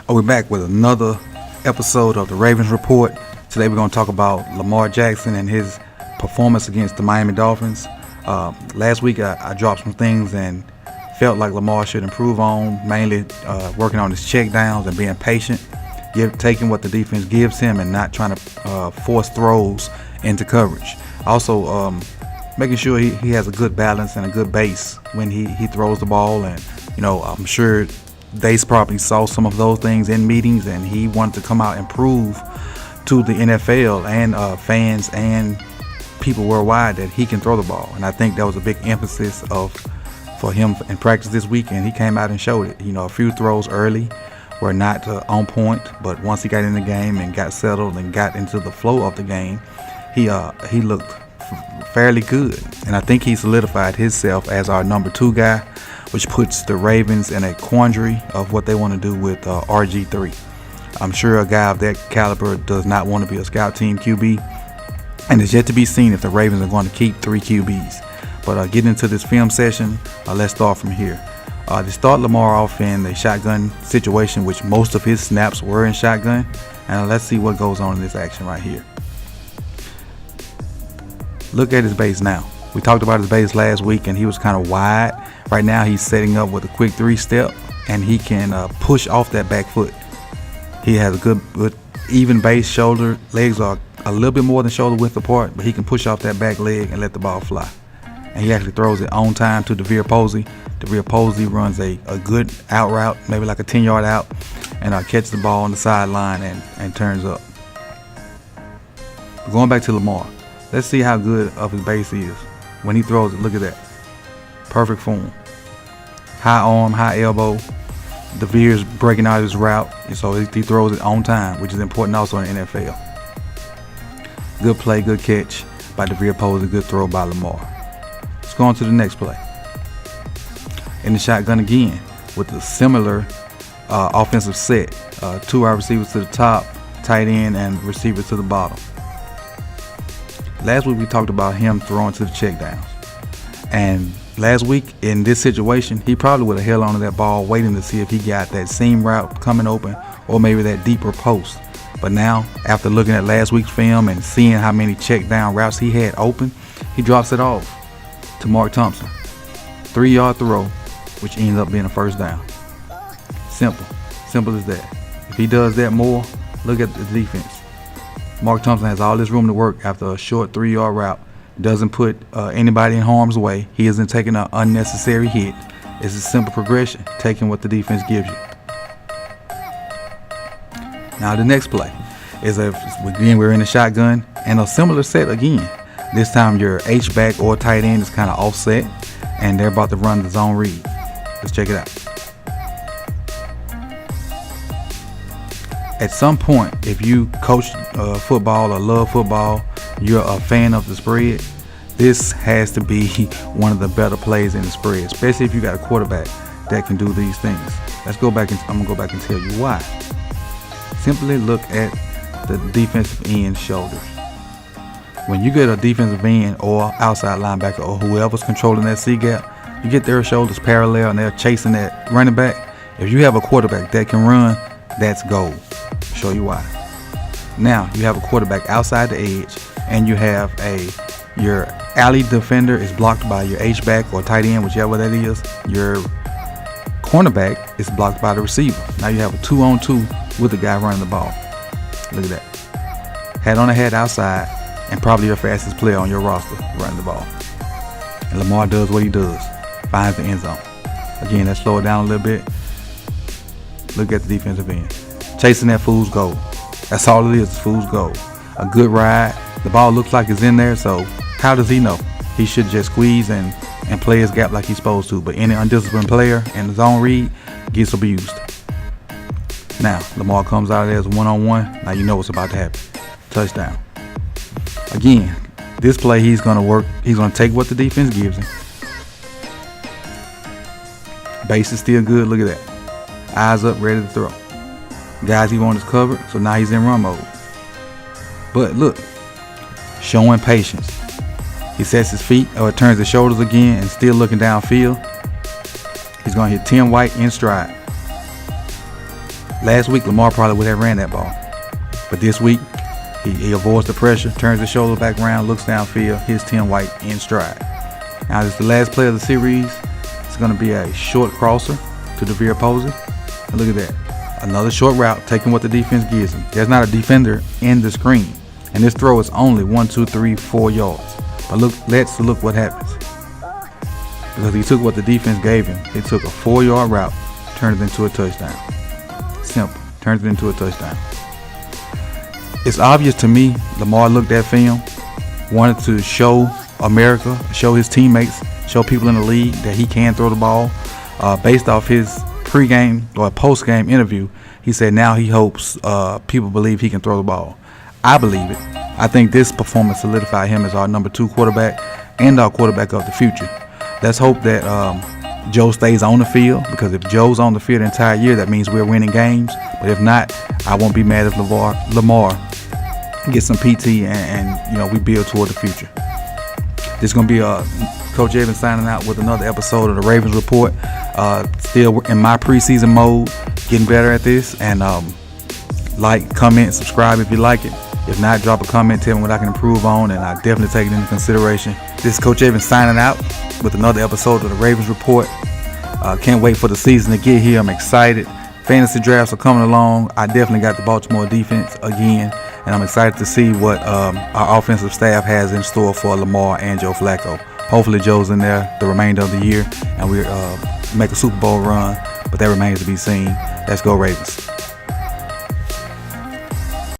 We're back with another episode of the Ravens Report. Today we're going to talk about Lamar Jackson and his performance against the Miami Dolphins. Last week I dropped some things and felt like Lamar should improve on, mainly working on his check downs and being patient, taking what the defense gives him and not trying to force throws into coverage. Also, making sure he has a good balance and a good base when he throws the ball. And, I'm sure they probably saw some of those things in meetings, and he wanted to come out and prove to the NFL and fans and people worldwide that he can throw the ball. And I think that was a big emphasis for him in practice this week, and he came out and showed it. A few throws early were not on point, but once he got in the game and got settled and got into the flow of the game, he looked fairly good. And I think he solidified himself as our number 2 guy, which puts the Ravens in a quandary of what they want to do with RG3. I'm sure a guy of that caliber does not want to be a scout team QB, and it's yet to be seen if the Ravens are going to keep 3 QBs. But getting into this film session, let's start from here. They start Lamar off in the shotgun situation, which most of his snaps were in shotgun, and let's see what goes on in this action right here. Look at his base now. We talked about his base last week, and he was kind of wide. Right now he's setting up with a quick 3-step, and he can push off that back foot. He has a good even base. Shoulder legs are a little bit more than shoulder width apart, but he can push off that back leg and let the ball fly. And he actually throws it on time to DeVere Posey. DeVere Posey runs a good out route, maybe like a 10-yard out, and catches the ball on the sideline and turns up. Going back to Lamar, let's see how good of his base is. When he throws it, look at that. Perfect form. High arm, high elbow. DeVere's breaking out his route, so he throws it on time, which is important also in the NFL. Good play, good catch by DeVere Posey, good throw by Lamar. Let's go on to the next play. In the shotgun again with a similar offensive set. 2 wide receivers to the top, tight end, and receiver to the bottom. Last week we talked about him throwing to the check downs. And last week in this situation, he probably would have held on to that ball waiting to see if he got that seam route coming open or maybe that deeper post. But now, after looking at last week's film and seeing how many check down routes he had open, he drops it off to Mark Thompson. 3-yard throw, which ends up being a first down. Simple as that. If he does that more, look at the defense. Mark Thompson has all this room to work after a short 3-yard route. Doesn't put anybody in harm's way. He isn't taking an unnecessary hit. It's a simple progression, taking what the defense gives you. Now the next play is again we're in the shotgun and a similar set again. This time your H-back or tight end is kind of offset, and they're about to run the zone read. Let's check it out. At some point, if you coach football or love football, you're a fan of the spread, this has to be one of the better plays in the spread, especially if you got a quarterback that can do these things. I'm gonna go back and tell you why. Simply look at the defensive end shoulders. When you get a defensive end or outside linebacker or whoever's controlling that C gap, you get their shoulders parallel and they're chasing that running back. If you have a quarterback that can run, that's gold. Show you why. Now you have a quarterback outside the edge, and you have your alley defender is blocked by your H-back or tight end, whichever that is. Your cornerback is blocked by the receiver. Now you have a 2-on-2 with the guy running the ball. Look at that. Head on the head outside, and probably your fastest player on your roster running the ball. And Lamar does what he does, finds the end zone. Again, let's slow it down a little bit. Look at the defensive end. Chasing that fool's goal. That's all it is, fool's goal. A good ride. The ball looks like it's in there, so how does he know? He should just squeeze and play his gap like he's supposed to. But any undisciplined player in the zone read gets abused. Now, Lamar comes out of there as one-on-one. Now you know what's about to happen. Touchdown. Again, this play he's going to work. He's going to take what the defense gives him. Base is still good. Look at that. Eyes up, ready to throw. Guys he wants is covered, so now he's in run mode. But look, showing patience. He sets his feet or turns his shoulders again and still looking downfield. He's going to hit Tim White in stride. Last week, Lamar probably would have ran that ball. But this week, he avoids the pressure, turns his shoulder back around, looks downfield, hits Tim White in stride. Now, this is the last play of the series. It's going to be a short crosser to Devere Posey. And look at that. Another short route, taking what the defense gives him. There's not a defender in the screen. And this throw is only 4 yards. But let's look what happens. Because he took what the defense gave him. He took a 4-yard route, turned it into a touchdown. Simple. Turns it into a touchdown. It's obvious to me Lamar looked at film, wanted to show America, show his teammates, show people in the league that he can throw the ball. Based off his pregame or postgame interview, he said now he hopes people believe he can throw the ball. I believe it. I think this performance solidified him as our number 2 quarterback and our quarterback of the future. Let's hope that Joe stays on the field, because if Joe's on the field the entire year, that means we're winning games. But if not, I won't be mad if Lamar gets some PT and we build toward the future. This is going to be Coach Evans signing out with another episode of the Ravens Report. Still in my preseason mode, getting better at this. And like, comment, subscribe if you like it. If not, drop a comment, tell me what I can improve on, and I'll definitely take it into consideration. This is Coach Evans signing out with another episode of the Ravens Report. Can't wait for the season to get here. I'm excited. Fantasy drafts are coming along. I definitely got the Baltimore defense again, and I'm excited to see what our offensive staff has in store for Lamar and Joe Flacco. Hopefully Joe's in there the remainder of the year, and we make a Super Bowl run, but that remains to be seen. Let's go Ravens.